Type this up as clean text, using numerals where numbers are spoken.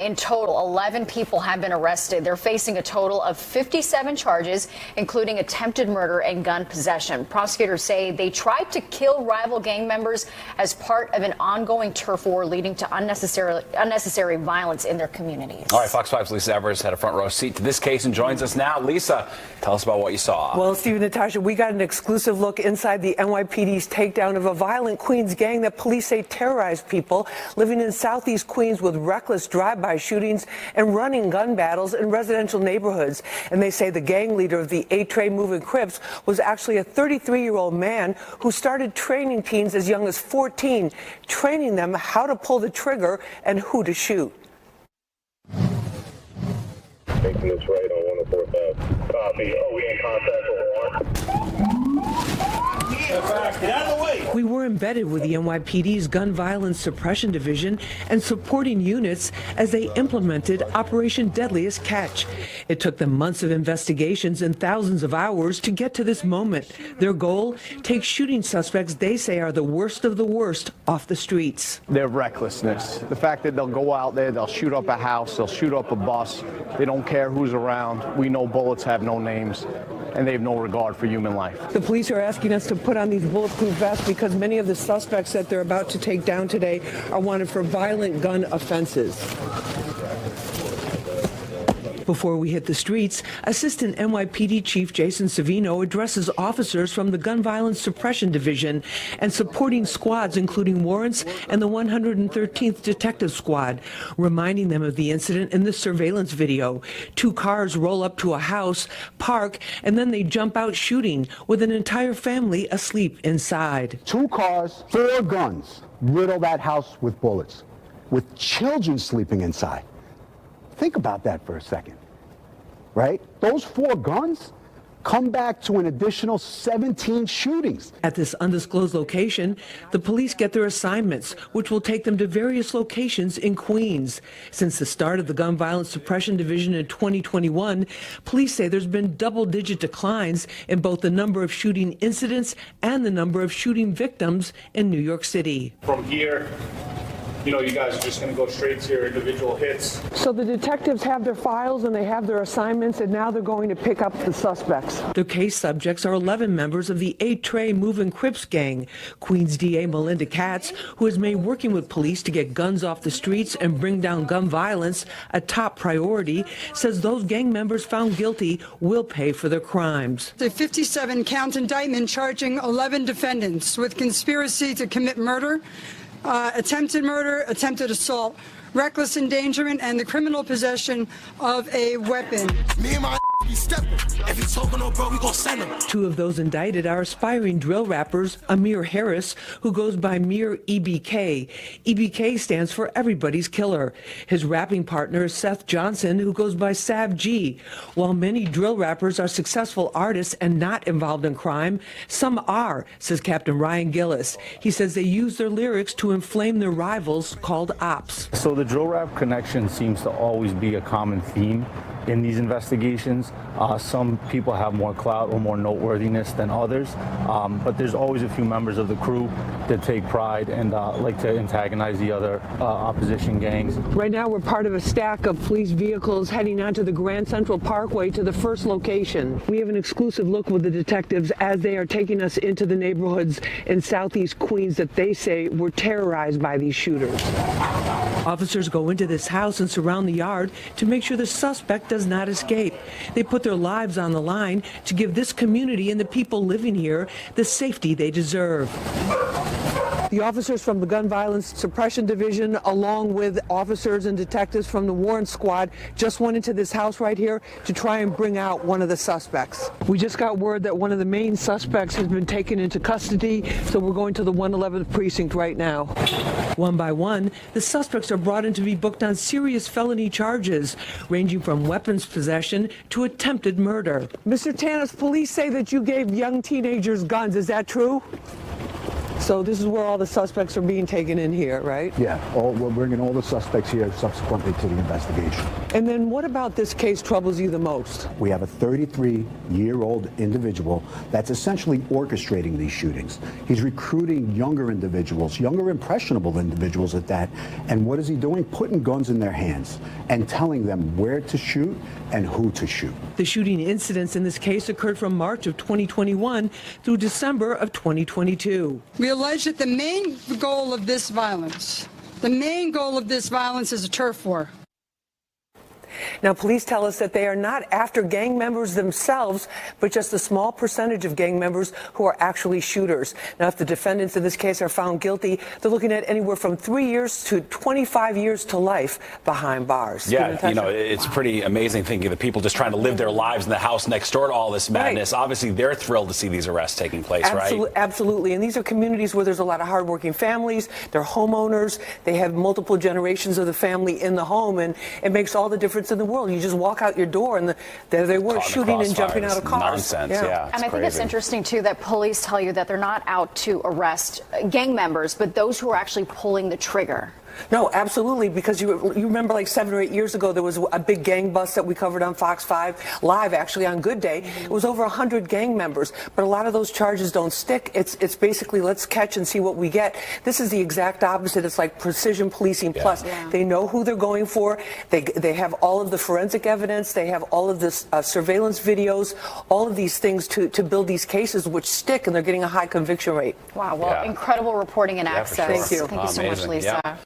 In total, 11 people have been arrested. They're facing a total of 57 charges, including attempted murder and gun possession. Prosecutors say they tried to kill rival gang members as part of an ongoing turf war leading to unnecessary violence in their communities. All right, Fox 5's Lisa Evers had a front row seat to this case and joins us now. Lisa, tell us about what you saw. Well, Steve and Natasha, we got an exclusive look inside the NYPD's takedown of a violent Queens gang that police say terrorized people living in southeast Queens with reckless drive-by shootings and running gun battles in residential neighborhoods. And they say the gang leader of the 8-Tray moving Crips was actually a 33-year-old man who started training teens as young as 14, training them how to pull the trigger and who to shoot. Making this right on 104th. Copy. Are we in contact with Warren? Get out of the way. We were embedded with the NYPD's Gun Violence Suppression Division and supporting units as they implemented Operation Deadliest Catch. It took them months of investigations and thousands of hours to get to this moment. Their goal? Take shooting suspects they say are the worst of the worst off the streets. Their recklessness, the fact that they'll go out there, they'll shoot up a house, they'll shoot up a bus, they don't care who's around. We know bullets have no names, and they have no regard for human life. The police are asking us to put on these bulletproof vests because many of the suspects that they're about to take down today are wanted for violent gun offenses. Before we hit the streets, Assistant NYPD Chief Jason Savino addresses officers from the Gun Violence Suppression Division and supporting squads including warrants and the 113th Detective Squad, reminding them of the incident in the surveillance video. 2 cars roll up to a house, park, and then they jump out shooting with an entire family asleep inside. 2 cars, 4 guns, riddle that house with bullets, with children sleeping inside. Think about that for a second, right? Those 4 guns come back to an additional 17 shootings. At this undisclosed location, the police get their assignments, which will take them to various locations in Queens. Since the start of the Gun Violence Suppression Division in 2021, police say there's been double-digit declines in both the number of shooting incidents and the number of shooting victims in New York City. From here, you know, you guys are just going to go straight to your individual hits. So the detectives have their files and they have their assignments, and now they're going to pick up the suspects. The case subjects are 11 members of the 8-Tray moving Crips gang. Queens DA Melinda Katz, who has made working with police to get guns off the streets and bring down gun violence a top priority, says those gang members found guilty will pay for their crimes. The 57-count indictment charging 11 defendants with conspiracy to commit murder, attempted murder, attempted assault, reckless endangerment, and the criminal possession of a weapon. Me and my if he's talking no bro, we gon' send him. 2 of those indicted are aspiring drill rappers Amir Harris, who goes by Mir EBK. EBK stands for Everybody's Killer. His rapping partner is Seth Johnson, who goes by Sav G. While many drill rappers are successful artists and not involved in crime, some are, says Captain Ryan Gillis. He says they use their lyrics to inflame their rivals called ops. So the drill rap connection seems to always be a common theme in these investigations. Some people have more clout or more noteworthiness than others, but there's always a few members of the crew that take pride and like to antagonize the other opposition gangs. Right now we're part of a stack of police vehicles heading onto the Grand Central Parkway to the first location. We have an exclusive look with the detectives as they are taking us into the neighborhoods in southeast Queens that they say were terrorized by these shooters. Officers go into this house and surround the yard to make sure the suspect does not escape. They put their lives on the line to give this community and the people living here the safety they deserve. The officers from the Gun Violence Suppression Division, along with officers and detectives from the Warrant Squad, just went into this house right here to try and bring out one of the suspects. We just got word that one of the main suspects has been taken into custody, so we're going to the 111th precinct right now. One by one, the suspects are brought in to be booked on serious felony charges, ranging from weapons possession to attempted murder. Mr. Tanis, police say that you gave young teenagers guns. Is that true? So this is where all the suspects are being taken in here, right? Yeah, we're bringing all the suspects here subsequently to the investigation. And then what about this case troubles you the most? We have a 33-year-old individual that's essentially orchestrating these shootings. He's recruiting younger individuals, younger impressionable individuals at that. And what is he doing? Putting guns in their hands and telling them where to shoot and who to shoot. The shooting incidents in this case occurred from March of 2021 through December of 2022. We allege that the main goal of this violence is a turf war. Now, police tell us that they are not after gang members themselves, but just a small percentage of gang members who are actually shooters. Now, if the defendants in this case are found guilty, they're looking at anywhere from 3 years to 25 years to life behind bars. Yeah, you know, it's pretty amazing thinking of the people just trying to live their lives in the house next door to all this madness. Right. Obviously, they're thrilled to see these arrests taking place, right? Absolutely. And these are communities where there's a lot of hardworking families. They're homeowners. They have multiple generations of the family in the home, and it makes all the difference in the world. You just walk out your door and there they were shooting and jumping out of cars. Nonsense, yeah. And I think it's interesting, too, that police tell you that they're not out to arrest gang members, but those who are actually pulling the trigger. No, absolutely, because you remember like 7 or 8 years ago, there was a big gang bust that we covered on Fox 5 Live, actually, on Good Day. It was over 100 gang members, but a lot of those charges don't stick. It's basically let's catch and see what we get. This is the exact opposite. It's like precision policing plus. Yeah. They know who they're going for. They have all of the forensic evidence. They have all of this surveillance videos, all of these things to build these cases which stick, and they're getting a high conviction rate. Wow, well, incredible reporting and access. Sure. Thank you so much, Lisa. Yeah.